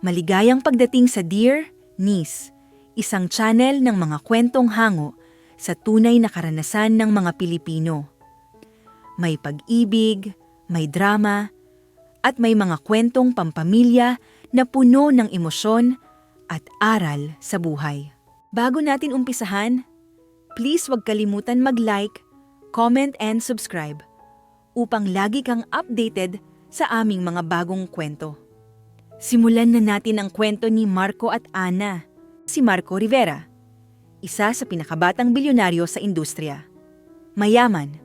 Maligayang pagdating sa Dear Niece, isang channel ng mga kwentong hango sa tunay na karanasan ng mga Pilipino. May pag-ibig, may drama, at may mga kwentong pampamilya na puno ng emosyon at aral sa buhay. Bago natin umpisahan, please huwag kalimutan mag-like, comment and subscribe upang lagi kang updated sa aming mga bagong kwento. Simulan na natin ang kwento ni Marco at Ana, si Marco Rivera, isa sa pinakabatang bilyonaryo sa industriya. Mayaman,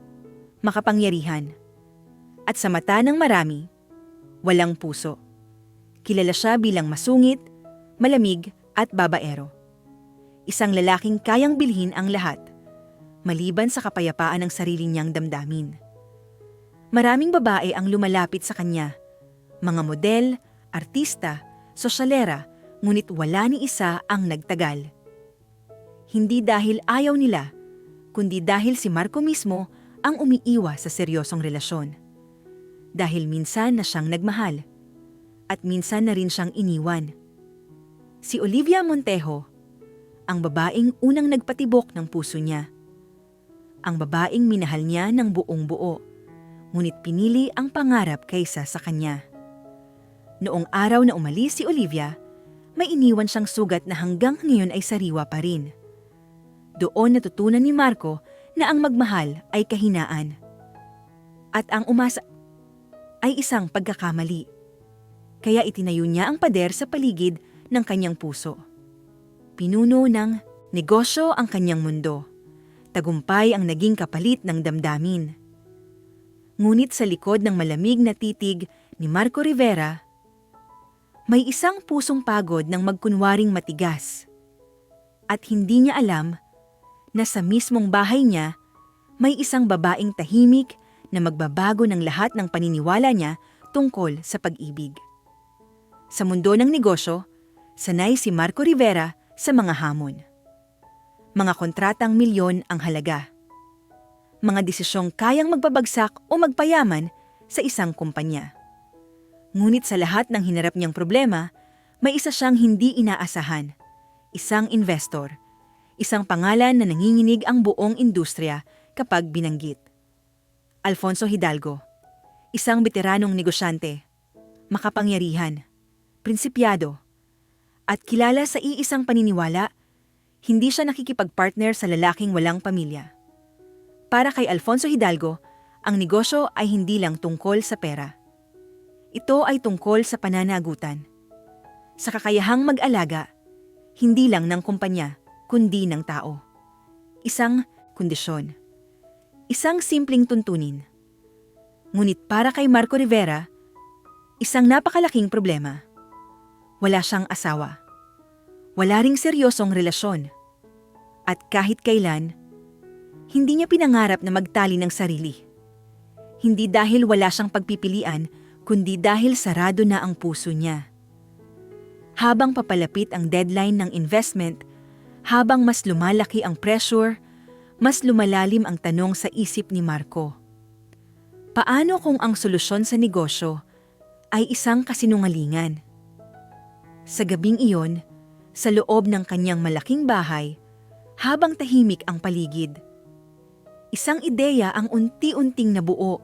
makapangyarihan, at sa mata ng marami, walang puso. Kilala siya bilang masungit, malamig at babaero. Isang lalaking kayang bilhin ang lahat, maliban sa kapayapaan ng sarili niyang damdamin. Maraming babae ang lumalapit sa kanya, mga model, artista, sosyalera, ngunit wala ni isa ang nagtagal. Hindi dahil ayaw nila, kundi dahil si Marco mismo ang umiiwas sa seryosong relasyon. Dahil minsan na siyang nagmahal, at minsan na rin siyang iniwan. Si Olivia Montejo, ang babaeng unang nagpatibok ng puso niya. Ang babaeng minahal niya ng buong buo, ngunit pinili ang pangarap kaysa sa kanya. Noong araw na umalis si Olivia, may iniwan siyang sugat na hanggang ngayon ay sariwa pa rin. Doon natutunan ni Marco na ang magmahal ay kahinaan. At ang umasa ay isang pagkakamali. Kaya itinayo niya ang pader sa paligid ng kanyang puso. Pinuno ng negosyo ang kanyang mundo. Tagumpay ang naging kapalit ng damdamin. Ngunit sa likod ng malamig na titig ni Marco Rivera, may isang pusong pagod ng magkunwaring matigas. At hindi niya alam na sa mismong bahay niya, may isang babaeng tahimik na magbabago ng lahat ng paniniwala niya tungkol sa pag-ibig. Sa mundo ng negosyo, sanay si Marco Rivera sa mga hamon. Mga kontratang milyon ang halaga. Mga desisyong kayang magpabagsak o magpayaman sa isang kumpanya. Ngunit sa lahat ng hinarap niyang problema, may isa siyang hindi inaasahan. Isang investor. Isang pangalan na nanginginig ang buong industriya kapag binanggit. Alfonso Hidalgo. Isang veteranong negosyante. Makapangyarihan. Prinsipyado. At kilala sa iisang paniniwala, hindi siya nakikipagpartner sa lalaking walang pamilya. Para kay Alfonso Hidalgo, ang negosyo ay hindi lang tungkol sa pera. Ito ay tungkol sa pananagutan. Sa kakayahang mag-alaga, hindi lang ng kumpanya, kundi ng tao. Isang kondisyon. Isang simpleng tuntunin. Ngunit para kay Marco Rivera, isang napakalaking problema. Wala siyang asawa. Wala ring seryosong relasyon. At kahit kailan, hindi niya pinangarap na magtali ng sarili. Hindi dahil wala siyang pagpipilian, kundi dahil sarado na ang puso niya. Habang papalapit ang deadline ng investment, habang mas lumalaki ang pressure, mas lumalalim ang tanong sa isip ni Marco. Paano kung ang solusyon sa negosyo ay isang kasinungalingan? Sa gabing iyon, sa loob ng kanyang malaking bahay, habang tahimik ang paligid, isang ideya ang unti-unting nabuo.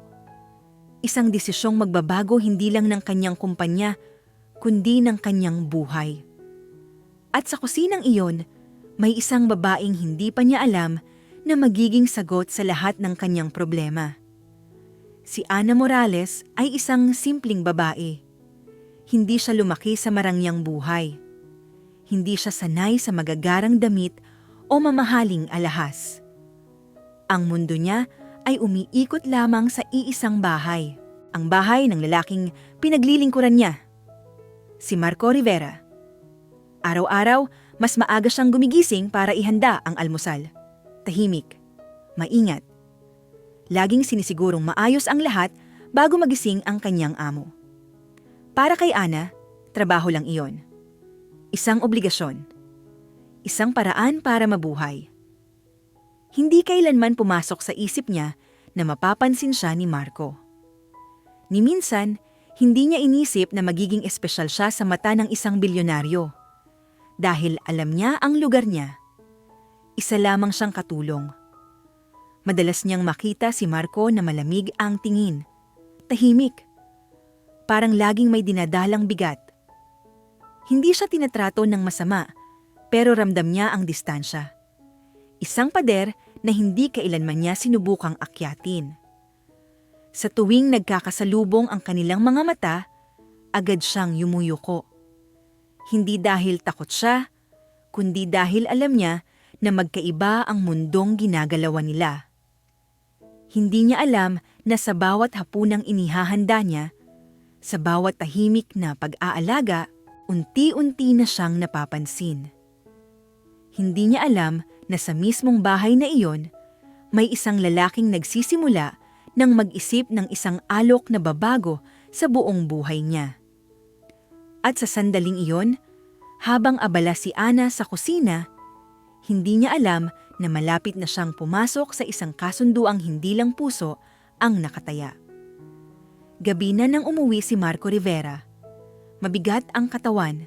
Isang desisyong magbabago hindi lang ng kanyang kumpanya, kundi ng kanyang buhay. At sa kusinang iyon, may isang babaeng hindi pa niya alam na magiging sagot sa lahat ng kanyang problema. Si Ana Morales ay isang simpleng babae. Hindi siya lumaki sa marangyang buhay. Hindi siya sanay sa magagarang damit o mamahaling alahas. Ang mundo niya ay umiikot lamang sa iisang bahay, ang bahay ng lalaking pinaglilingkuran niya, si Marco Rivera. Araw-araw, mas maaga siyang gumigising para ihanda ang almusal. Tahimik, maingat. Laging sinisigurong maayos ang lahat bago magising ang kanyang amo. Para kay Ana, trabaho lang iyon. Isang obligasyon. Isang paraan para mabuhay. Hindi kailanman pumasok sa isip niya na mapapansin siya ni Marco. Ni minsan, Hindi niya inisip na magiging espesyal siya sa mata ng isang bilyonaryo. Dahil alam niya ang lugar niya. Isa lamang siyang katulong. Madalas niyang makita si Marco na malamig ang tingin. Tahimik. Parang laging may dinadalang bigat. Hindi siya tinatrato ng masama, pero ramdam niya ang distansya. Isang pader na hindi kailanman niya sinubukang akyatin. Sa tuwing nagkakasalubong ang kanilang mga mata, agad siyang yumuyuko. Hindi dahil takot siya, kundi dahil alam niya na magkaiba ang mundong ginagalawan nila. Hindi niya alam na sa bawat hapunang inihahanda niya, sa bawat tahimik na pag-aalaga, unti-unti na siyang napapansin. Hindi niya alam na sa mismong bahay na iyon, may isang lalaking nagsisimula nang mag-isip ng isang alok na babago sa buong buhay niya. At sa sandaling iyon, habang abala si Ana sa kusina, hindi niya alam na malapit na siyang pumasok sa isang kasunduang hindi lang puso ang nakataya. Gabi na nang umuwi si Marco Rivera. Mabigat ang katawan,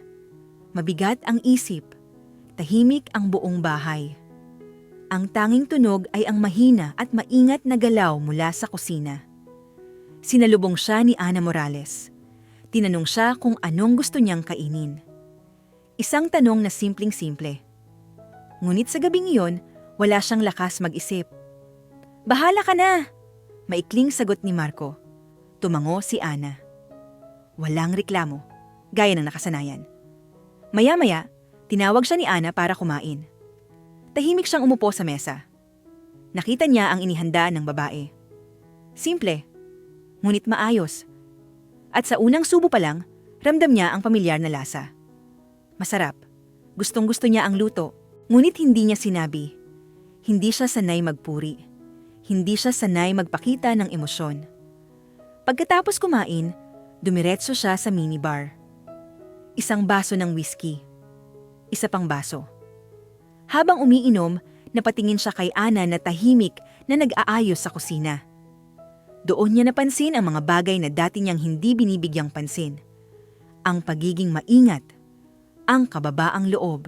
mabigat ang isip, tahimik ang buong bahay. Ang tanging tunog ay ang mahina at maingat na galaw mula sa kusina. Sinalubong siya ni Ana Morales. Tinanong siya kung anong gusto niyang kainin. Isang tanong na simpleng-simple. Ngunit sa gabing iyon, wala siyang lakas mag-isip. "Bahala ka na!" Maikling sagot ni Marco. Tumango si Ana. Walang reklamo, gaya ng nakasanayan. Maya-maya, tinawag siya ni Ana para kumain. Tahimik siyang umupo sa mesa. Nakita niya ang inihanda ng babae. Simple, ngunit maayos. At sa unang subo pa lang, ramdam niya ang pamilyar na lasa. Masarap. Gustong-gusto niya ang luto, ngunit hindi niya sinabi. Hindi siya sanay magpuri. Hindi siya sanay magpakita ng emosyon. Pagkatapos kumain, dumiretso siya sa minibar. Isang baso ng whiskey. Isa pang baso. Habang umiinom, napatingin siya kay Ana na tahimik na nag-aayos sa kusina. Doon niya napansin ang mga bagay na dati niyang hindi binibigyang pansin. Ang pagiging maingat, ang kababaang loob,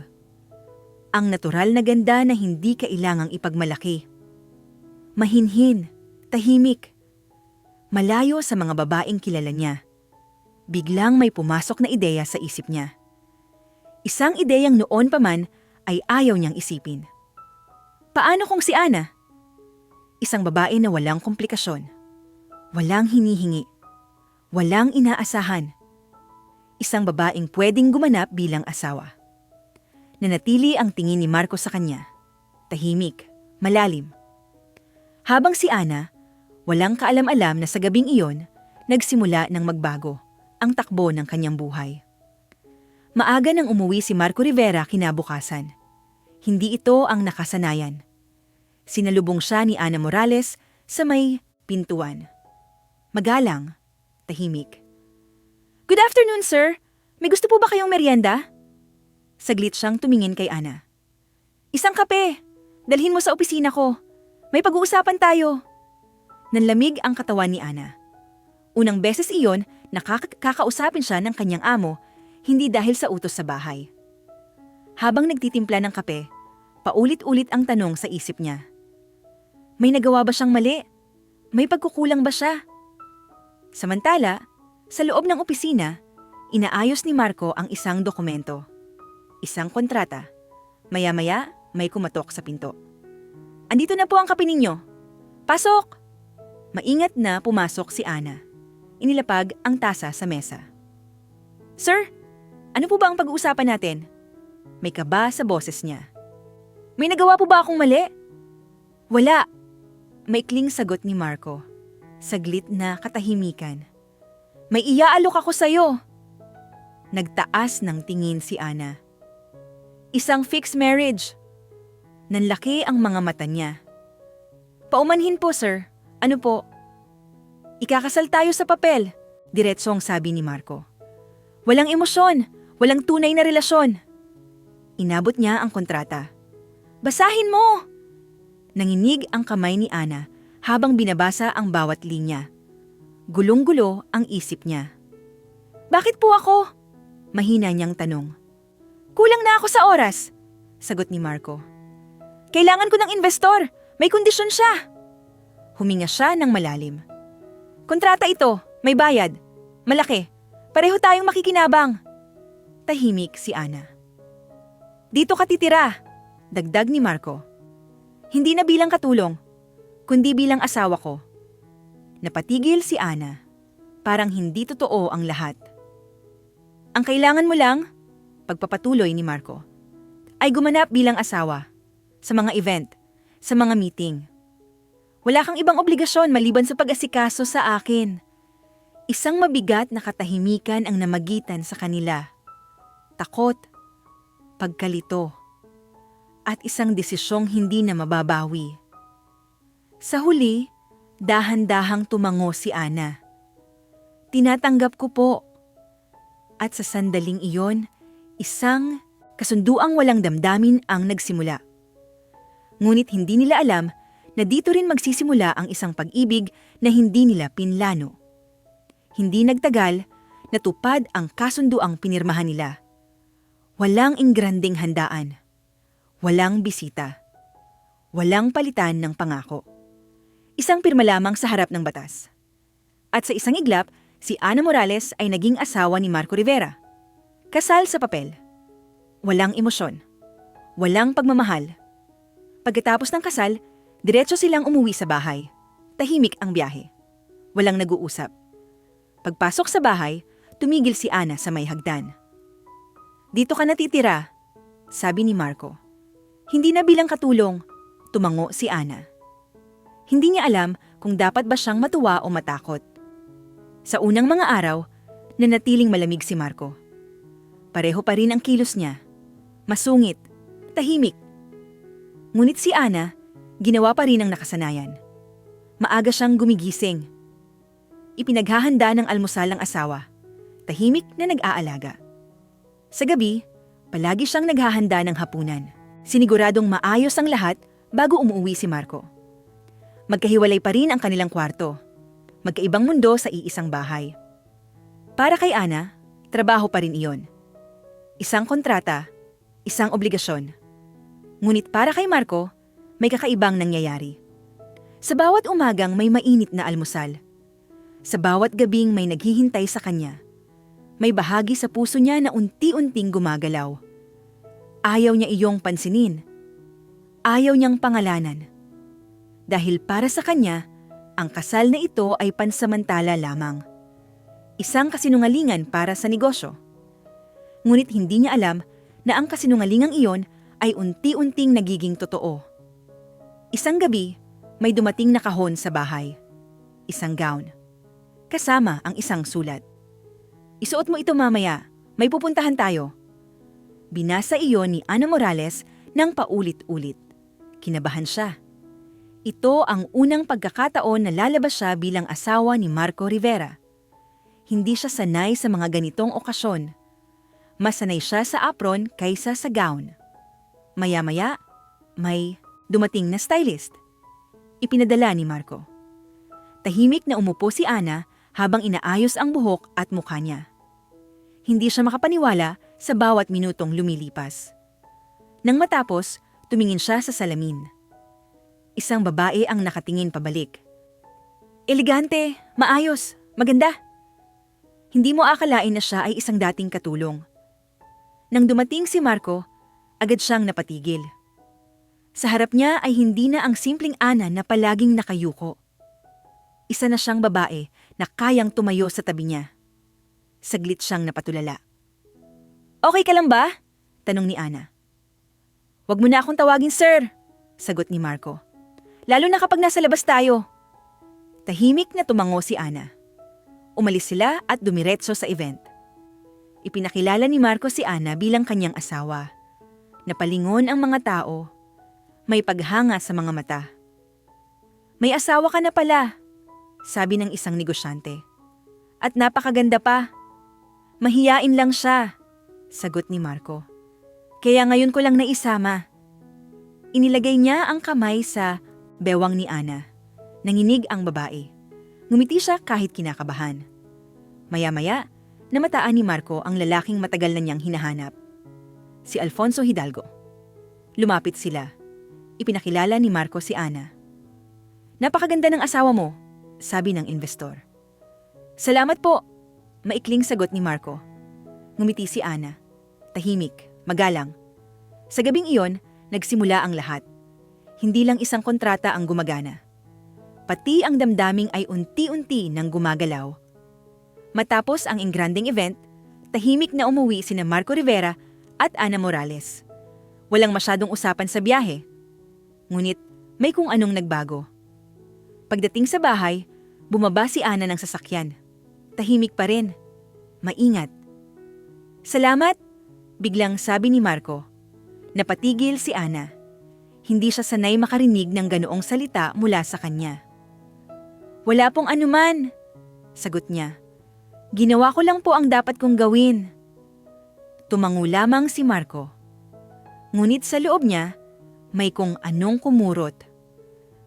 ang natural na ganda na hindi kailangang ipagmalaki. Mahinhin, tahimik, malayo sa mga babaeng kilala niya. Biglang may pumasok na ideya sa isip niya. Isang ideyang noon pa man ay ayaw niyang isipin. Paano kung si Ana? Isang babae na walang komplikasyon, walang hinihingi, walang inaasahan. Isang babaeng pwedeng gumanap bilang asawa. Nanatili ang tingin ni Marco sa kanya. Tahimik, malalim. Habang si Ana, walang kaalam-alam na sa gabing iyon, nagsimula ng magbago ang takbo ng kanyang buhay. Maaga nang umuwi si Marco Rivera kinabukasan. Hindi ito ang nakasanayan. Sinalubong siya ni Ana Morales sa may pintuan. Magalang, tahimik. "Good afternoon, sir. May gusto po ba kayong merienda?" Saglit siyang tumingin kay Ana. "Isang kape. Dalhin mo sa opisina ko. May pag-uusapan tayo." Nanlamig ang katawan ni Ana. Unang beses iyon nakakausapin siya ng kanyang amo, hindi dahil sa utos sa bahay. Habang nagtitimpla ng kape, paulit-ulit ang tanong sa isip niya. May nagawa ba siyang mali? May pagkukulang ba siya? Samantala, sa loob ng opisina, inaayos ni Marco ang isang dokumento. Isang kontrata. Maya-maya, may kumatok sa pinto. "Andito na po ang kape ninyo. Pasok!" Maingat na pumasok si Ana. Inilapag ang tasa sa mesa. "Sir, ano po ba ang pag-uusapan natin?" May kaba sa boses niya. "May nagawa po ba akong mali?" "Wala." Maikling sagot ni Marco. Saglit na katahimikan. "May iaalok ako sa'yo." Nagtaas ng tingin si Ana. "Isang fixed marriage." Nanlaki ang mga mata niya. "Paumanhin po, sir. Ano po?" "Ikakasal tayo sa papel," diretso ang sabi ni Marco. "Walang emosyon, walang tunay na relasyon." Inabot niya ang kontrata. "Basahin mo!" Nanginig ang kamay ni Ana habang binabasa ang bawat linya. Gulong-gulo ang isip niya. Bakit po ako? Mahina niyang tanong. Kulang na ako sa oras, sagot ni Marco. Kailangan ko ng investor. May kondisyon siya. Huminga siya ng malalim. Kontrata ito. May bayad. Malaki. Pareho tayong makikinabang. Tahimik si Ana. Dito ka titira, dagdag ni Marco. Hindi na bilang katulong, kundi bilang asawa ko. Napatigil si Ana. Parang hindi totoo ang lahat. Ang kailangan mo lang, pagpapatuloy ni Marco, ay gumanap bilang asawa. Sa mga event, sa mga meeting. Wala kang ibang obligasyon maliban sa pag-asikaso sa akin. Isang mabigat na katahimikan ang namagitan sa kanila. Takot, pagkalito, at isang desisyong hindi na mababawi. Sa huli, dahan-dahang tumango si Ana. Tinatanggap ko po. At sa sandaling iyon, isang kasunduang walang damdamin ang nagsimula. Ngunit hindi nila alam na dito rin magsisimula ang isang pag-ibig na hindi nila pinlano. Hindi nagtagal, natupad ang kasunduang pinirmahan nila. Walang ingranding handaan. Walang bisita. Walang palitan ng pangako. Isang pirma lamang sa harap ng batas. At sa isang iglap, si Ana Morales ay naging asawa ni Marco Rivera. Kasal sa papel. Walang emosyon. Walang pagmamahal. Pagkatapos ng kasal, diretso silang umuwi sa bahay. Tahimik ang biyahe. Walang nag-uusap. Pagpasok sa bahay, tumigil si Ana sa may hagdan. Dito ka natitira, sabi ni Marco. Hindi na bilang katulong, tumango si Ana. Hindi niya alam kung dapat ba siyang matuwa o matakot. Sa unang mga araw, nanatiling malamig si Marco. Pareho pa rin ang kilos niya. Masungit, tahimik. Ngunit si Ana, ginawa pa rin ang nakasanayan. Maaga siyang gumigising. Ipinaghahanda ng almusal ang asawa. Tahimik na nag-aalaga. Sa gabi, palagi siyang naghahanda ng hapunan. Siniguradong maayos ang lahat bago umuwi si Marco. Magkahiwalay pa rin ang kanilang kwarto. Magkaibang mundo sa iisang bahay. Para kay Ana, trabaho pa rin iyon. Isang kontrata, isang obligasyon. Ngunit para kay Marco, may kakaibang nangyayari. Sa bawat umagang may mainit na almusal. Sa bawat gabing may naghihintay sa kanya. May bahagi sa puso niya na unti-unting gumagalaw. Ayaw niya iyong pansinin. Ayaw niyang pangalanan. Dahil para sa kanya, ang kasal na ito ay pansamantala lamang. Isang kasinungalingan para sa negosyo. Ngunit hindi niya alam na ang kasinungalingang iyon ay unti-unting nagiging totoo. Isang gabi, may dumating na kahon sa bahay. Isang gown. Kasama ang isang sulat. Isuot mo ito mamaya, may pupuntahan tayo. Binasa iyon ni Ana Morales ng paulit-ulit. Kinabahan siya. Ito ang unang pagkakataon na lalabas siya bilang asawa ni Marco Rivera. Hindi siya sanay sa mga ganitong okasyon. Mas sanay siya sa apron kaysa sa gown. Maya-maya, may dumating na stylist. Ipinadala ni Marco. Tahimik na umupo si Ana habang inaayos ang buhok at mukha niya. Hindi siya makapaniwala sa bawat minutong lumilipas. Nang matapos, tumingin siya sa salamin. Isang babae ang nakatingin pabalik. Elegante, maayos, maganda. Hindi mo akalain na siya ay isang dating katulong. Nang dumating si Marco, agad siyang napatigil. Sa harap niya ay hindi na ang simpleng Ana na palaging nakayuko. Isa na siyang babae na kayang tumayo sa tabi niya. Saglit siyang napatulala. Okay ka lang ba? Tanong ni Ana. Huwag mo na akong tawagin sir, sagot ni Marco. Lalo na kapag nasa labas tayo. Tahimik na tumango si Ana. Umalis sila at dumiretso sa event. Ipinakilala ni Marco si Ana bilang kanyang asawa. Napalingon ang mga tao. May paghanga sa mga mata. May asawa ka na pala, sabi ng isang negosyante. At napakaganda pa. Mahiyain lang siya, sagot ni Marco. Kaya ngayon ko lang naisama. Inilagay niya ang kamay sa bewang ni Ana. Nanginig ang babae. Ngumiti siya kahit kinakabahan. Maya-maya, Namataan ni Marco ang lalaking matagal na niyang hinahanap. Si Alfonso Hidalgo. Lumapit sila. Ipinakilala ni Marco si Ana. "Napakaganda ng asawa mo," sabi ng investor. "Salamat po," maikling sagot ni Marco. Ngumiti si Ana. Tahimik, magalang. Sa gabing iyon, nagsimula ang lahat. Hindi lang isang kontrata ang gumagana. Pati ang damdaming ay unti-unti nang gumagalaw. Matapos ang engranding event, tahimik na umuwi sina Marco Rivera at Ana Morales. Walang masyadong usapan sa biyahe. Ngunit may kung anong nagbago. Pagdating sa bahay, bumaba si Ana ng sasakyan. Tahimik pa rin. Maingat. "Salamat," biglang sabi ni Marco. Napatigil si Ana. Hindi siya sanay makarinig ng ganoong salita mula sa kanya. "Wala pong anuman," sagot niya. "Ginawa ko lang po ang dapat kong gawin." Tumango lamang si Marco. Ngunit sa loob niya, may kung anong kumurot.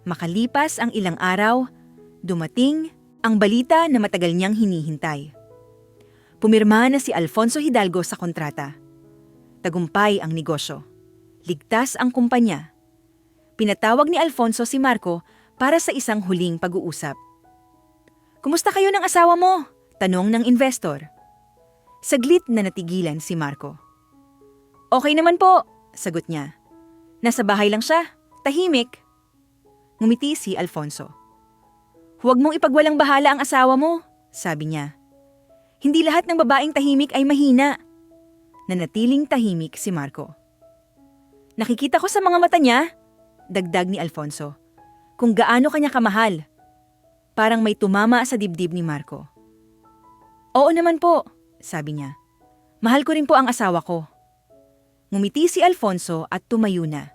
Makalipas ang ilang araw, dumating ang balita na matagal niyang hinihintay. Pumirma na si Alfonso Hidalgo sa kontrata. Tagumpay ang negosyo. Ligtas ang kumpanya. Pinatawag ni Alfonso si Marco para sa isang huling pag-uusap. "Kumusta kayo ng asawa mo?" tanong ng investor. Saglit na natigilan si Marco. "Okay naman po," sagot niya. "Nasa bahay lang siya, tahimik." Ngumiti si Alfonso. "Huwag mong ipagwalang bahala ang asawa mo," sabi niya. "Hindi lahat ng babaeng tahimik ay mahina." Nanatiling tahimik si Marco. "Nakikita ko sa mga mata niya," dagdag ni Alfonso, "kung gaano kanya kamahal." Parang may tumama sa dibdib ni Marco. "Oo naman po," sabi niya. "Mahal ko rin po ang asawa ko." Ngumiti si Alfonso at tumayo na.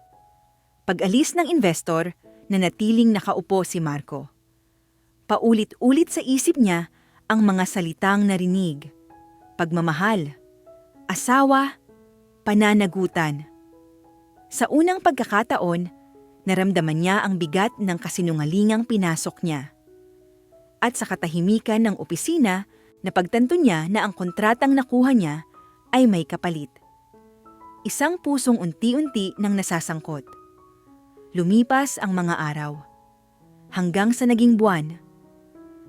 Pag-alis ng investor, nanatiling nakaupo si Marco. Paulit-ulit sa isip niya ang mga salitang narinig. Pagmamahal, asawa, pananagutan. Sa unang pagkakataon, naramdaman niya ang bigat ng kasinungalingang pinasok niya. At sa katahimikan ng opisina, napagtanto niya na ang kontratang nakuha niya ay may kapalit. Isang pusong unti-unti nang nasasangkot. Lumipas ang mga araw. Hanggang sa naging buwan.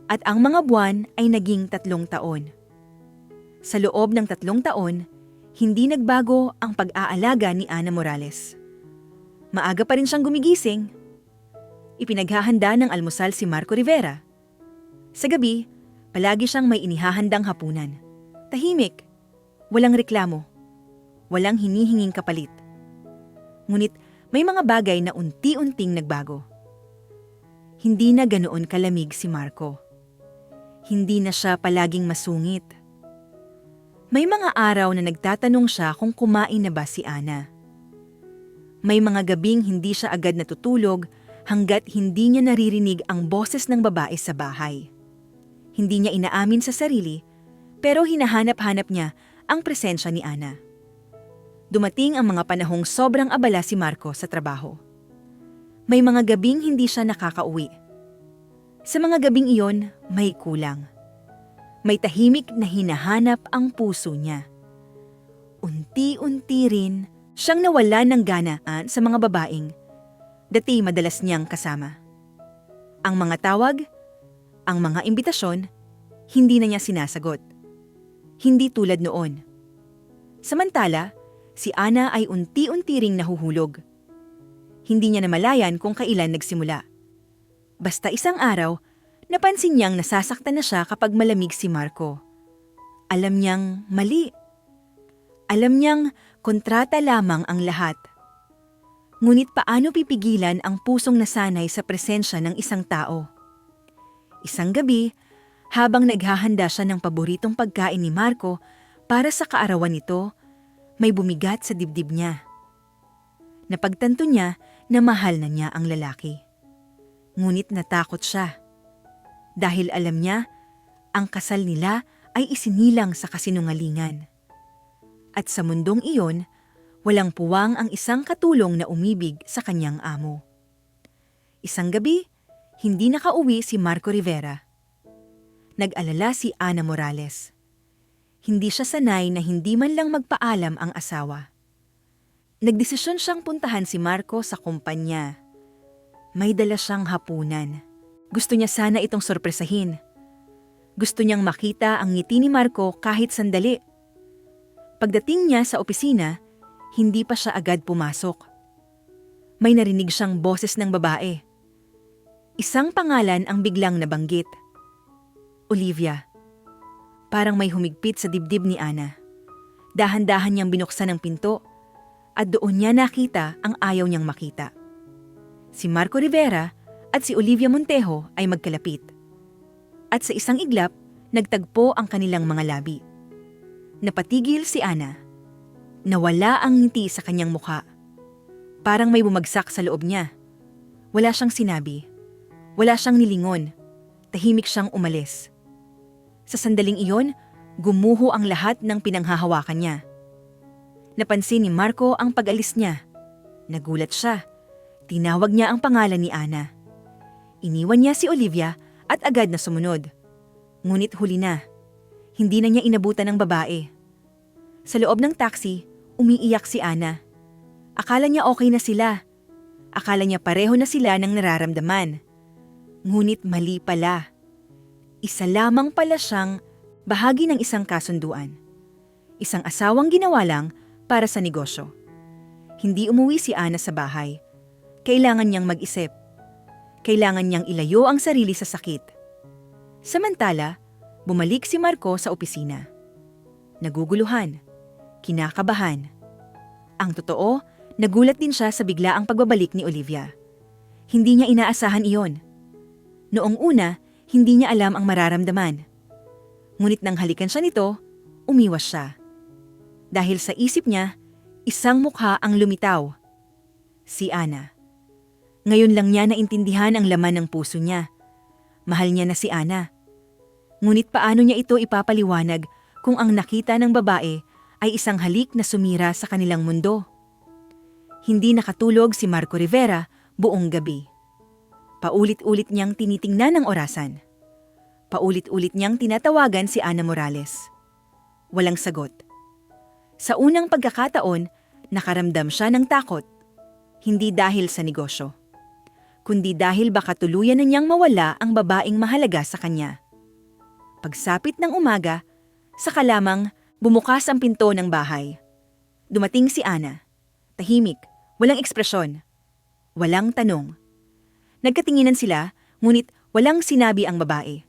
At ang mga buwan ay naging 3 taon. Sa loob ng 3 taon, hindi nagbago ang pag-aalaga ni Ana Morales. Maaga pa rin siyang gumigising. Ipinaghahanda ng almusal si Marco Rivera. Sa gabi, palagi siyang may inihahandang hapunan. Tahimik, walang reklamo, walang hinihinging kapalit. Ngunit may mga bagay na unti-unting nagbago. Hindi na ganoon kalamig si Marco. Hindi na siya palaging masungit. May mga araw na nagtatanong siya kung kumain na ba si Ana. May mga gabing hindi siya agad natutulog hanggat hindi niya naririnig ang boses ng babae sa bahay. Hindi niya inaamin sa sarili, pero hinahanap-hanap niya ang presensya ni Ana. Dumating ang mga panahong sobrang abala si Marco sa trabaho. May mga gabing hindi siya nakakauwi. Sa mga gabing iyon, may kulang. May tahimik na hinahanap ang puso niya. Unti-unti rin siyang nawala ng ganaan sa mga babaeng dati madalas niyang kasama. Ang mga tawag, ang mga imbitasyon, hindi na niya sinasagot. Hindi tulad noon. Samantala, si Ana ay unti-unti ring nahuhulog. Hindi niya namalayan kung kailan nagsimula. Basta isang araw, napansin niyang nasasaktan na siya kapag malamig si Marco. Alam niyang mali. Alam niyang kontrata lamang ang lahat. Ngunit paano pipigilan ang pusong nasanay sa presensya ng isang tao? Isang gabi, habang naghahanda siya ng paboritong pagkain ni Marco para sa kaarawan nito, may bumigat sa dibdib niya. Napagtanto niya na mahal na niya ang lalaki. Ngunit natakot siya. Dahil alam niya, ang kasal nila ay isinilang sa kasinungalingan. At sa mundong iyon, walang puwang ang isang katulong na umibig sa kanyang amo. Isang gabi, hindi nakauwi si Marco Rivera. Nag-alala si Ana Morales. Hindi siya sanay na hindi man lang magpaalam ang asawa. Nagdesisyon siyang puntahan si Marco sa kumpanya. May dala siyang hapunan. Gusto niya sana itong sorpresahin. Gusto niyang makita ang ngiti ni Marco kahit sandali. Pagdating niya sa opisina, hindi pa siya agad pumasok. May narinig siyang boses ng babae. Isang pangalan ang biglang nabanggit. Olivia. Parang may humigpit sa dibdib ni Ana. Dahan-dahan niyang binuksan ang pinto at doon niya nakita ang ayaw niyang makita. Si Marco Rivera at si Olivia Montejo ay magkalapit. At sa isang iglap, nagtagpo ang kanilang mga labi. Napatigil si Ana. Nawala ang ngiti sa kanyang mukha. Parang may bumagsak sa loob niya. Wala siyang sinabi. Wala siyang nilingon. Tahimik siyang umalis. Sa sandaling iyon, gumuho ang lahat ng pinanghahawakan niya. Napansin ni Marco ang pag-alis niya. Nagulat siya. Tinawag niya ang pangalan ni Ana. Iniwan niya si Olivia at agad na sumunod. Ngunit huli na. Hindi na niya inabutan ng babae. Sa loob ng taxi, umiiyak si Ana. Akala niya okay na sila. Akala niya pareho na sila ng nararamdaman. Ngunit mali pala. Isa lamang pala siyang bahagi ng isang kasunduan. Isang asawang ginawa lang para sa negosyo. Hindi umuwi si Ana sa bahay. Kailangan niyang mag-isip. Kailangan niyang ilayo ang sarili sa sakit. Samantala, bumalik si Marco sa opisina. Naguguluhan. Kinakabahan. Ang totoo, nagulat din siya sa biglaang pagbabalik ni Olivia. Hindi niya inaasahan iyon. Noong una, hindi niya alam ang mararamdaman. Ngunit nang halikan siya nito, umiwas siya. Dahil sa isip niya, isang mukha ang lumitaw. Si Ana. Ngayon lang niya naintindihan ang laman ng puso niya. Mahal niya na si Ana. Ngunit paano niya ito ipapaliwanag kung ang nakita ng babae ay isang halik na sumira sa kanilang mundo? Hindi nakatulog si Marco Rivera buong gabi. Paulit-ulit niyang tinitingnan ang orasan. Paulit-ulit niyang tinatawagan si Ana Morales. Walang sagot. Sa unang pagkakataon, nakaramdam siya ng takot. Hindi dahil sa negosyo, kundi dahil baka tuluyan na niyang mawala ang babaeng mahalaga sa kanya. Pagsapit ng umaga, saka lamang bumukas ang pinto ng bahay. Dumating si Ana. Tahimik, walang ekspresyon, walang tanong. Nagkatinginan sila, ngunit walang sinabi ang babae.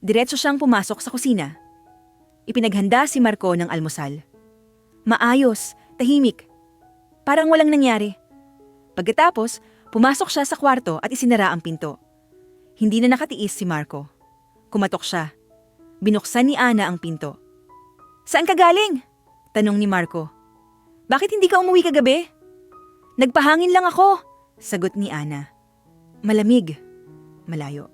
Diretso siyang pumasok sa kusina. Ipinaghanda si Marco ng almusal. Maayos, tahimik, parang walang nangyari. Pagkatapos, pumasok siya sa kwarto at isinara ang pinto. Hindi na nakatiis si Marco. Kumatok siya. Binuksan ni Ana ang pinto. Saan ka galing? Tanong ni Marco. Bakit hindi ka umuwi kagabi? Nagpahangin lang ako, sagot ni Ana. Malamig. Malayo.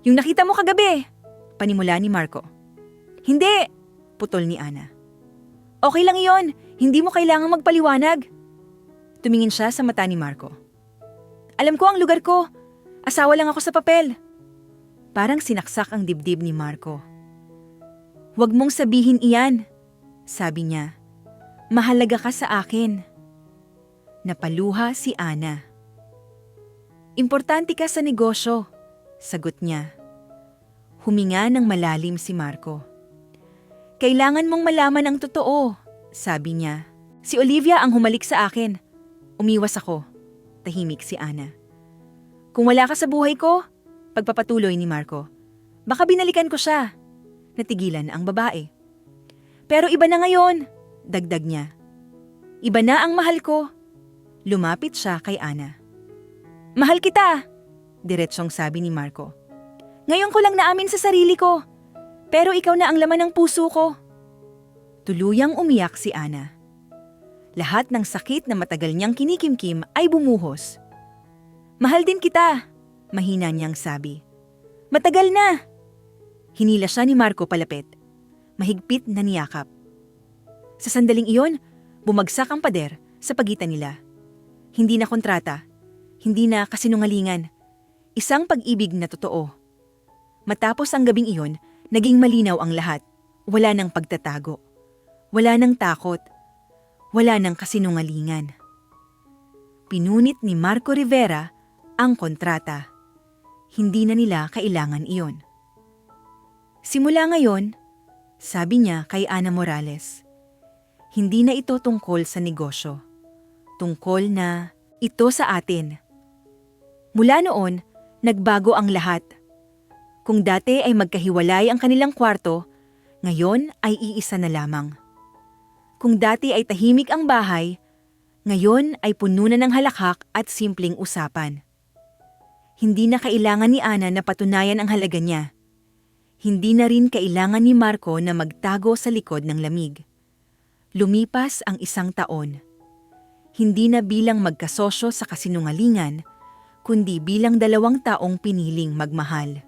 Yung nakita mo kagabi, panimula ni Marco. Hindi, putol ni Ana. Okay lang iyon, hindi mo kailangang magpaliwanag. Tumingin siya sa mata ni Marco. Alam ko ang lugar ko. Asawa lang ako sa papel. Parang sinaksak ang dibdib ni Marco. Huwag mong sabihin iyan, sabi niya. Mahalaga ka sa akin. Napaluha si Ana. Importante ka sa negosyo, sagot niya. Huminga ng malalim si Marco. Kailangan mong malaman ang totoo, sabi niya. Si Olivia ang humalik sa akin. Umiwas ako. Tahimik si Ana. Kung wala ka sa buhay ko, pagpapatuloy ni Marco, baka binalikan ko siya. Natigilan ang babae. Pero iba na ngayon, dagdag niya. Iba na ang mahal ko. Lumapit siya kay Ana. Mahal kita, diretsong sabi ni Marco. Ngayon ko lang naamin sa sarili ko, pero ikaw na ang laman ng puso ko. Tuluyang umiyak si Ana. Lahat ng sakit na matagal niyang kinikimkim ay bumuhos. Mahal din kita, mahina niyang sabi. Matagal na. Hinila siya ni Marco palapit. Mahigpit na niyakap. Sa sandaling iyon, bumagsak ang pader sa pagitan nila. Hindi na kontrata, hindi na kasinungalingan. Isang pag-ibig na totoo. Matapos ang gabing iyon, naging malinaw ang lahat. Wala ng pagtatago. Wala ng takot. Wala ng kasinungalingan. Pinunit ni Marco Rivera ang kontrata. Hindi na nila kailangan iyon. Simula ngayon, sabi niya kay Ana Morales, hindi na ito tungkol sa negosyo. Tungkol na ito sa atin. Mula noon, nagbago ang lahat. Kung dati ay magkahiwalay ang kanilang kwarto, ngayon ay iisa na lamang. Kung dati ay tahimik ang bahay, ngayon ay puno na ng halakhak at simpleng usapan. Hindi na kailangan ni Ana na patunayan ang halaga niya. Hindi na rin kailangan ni Marco na magtago sa likod ng lamig. Lumipas ang 1 taon. Hindi na bilang magkasosyo sa kasinungalingan, kundi bilang 2 taong piniling magmahal.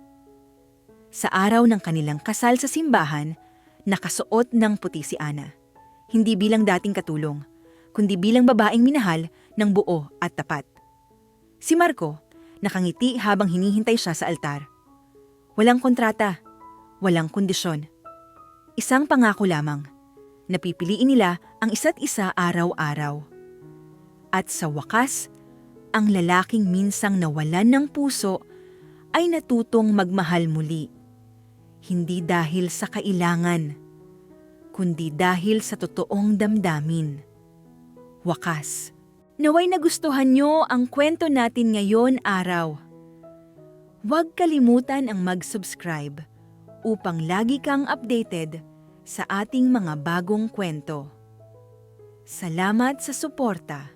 Sa araw ng kanilang kasal sa simbahan, nakasuot ng puti si Ana. Hindi bilang dating katulong, kundi bilang babaeng minahal ng buo at tapat. Si Marco, nakangiti habang hinihintay siya sa altar. Walang kontrata, walang kondisyon. Isang pangako lamang. Napipiliin nila ang isa't isa araw-araw. At sa wakas, ang lalaking minsang nawalan ng puso ay natutong magmahal muli. Hindi dahil sa kailangan, kundi dahil sa totoong damdamin. Wakas. Naway nagustuhan nyo ang kwento natin ngayon araw. Huwag kalimutan ang mag-subscribe upang lagi kang updated sa ating mga bagong kwento. Salamat sa suporta.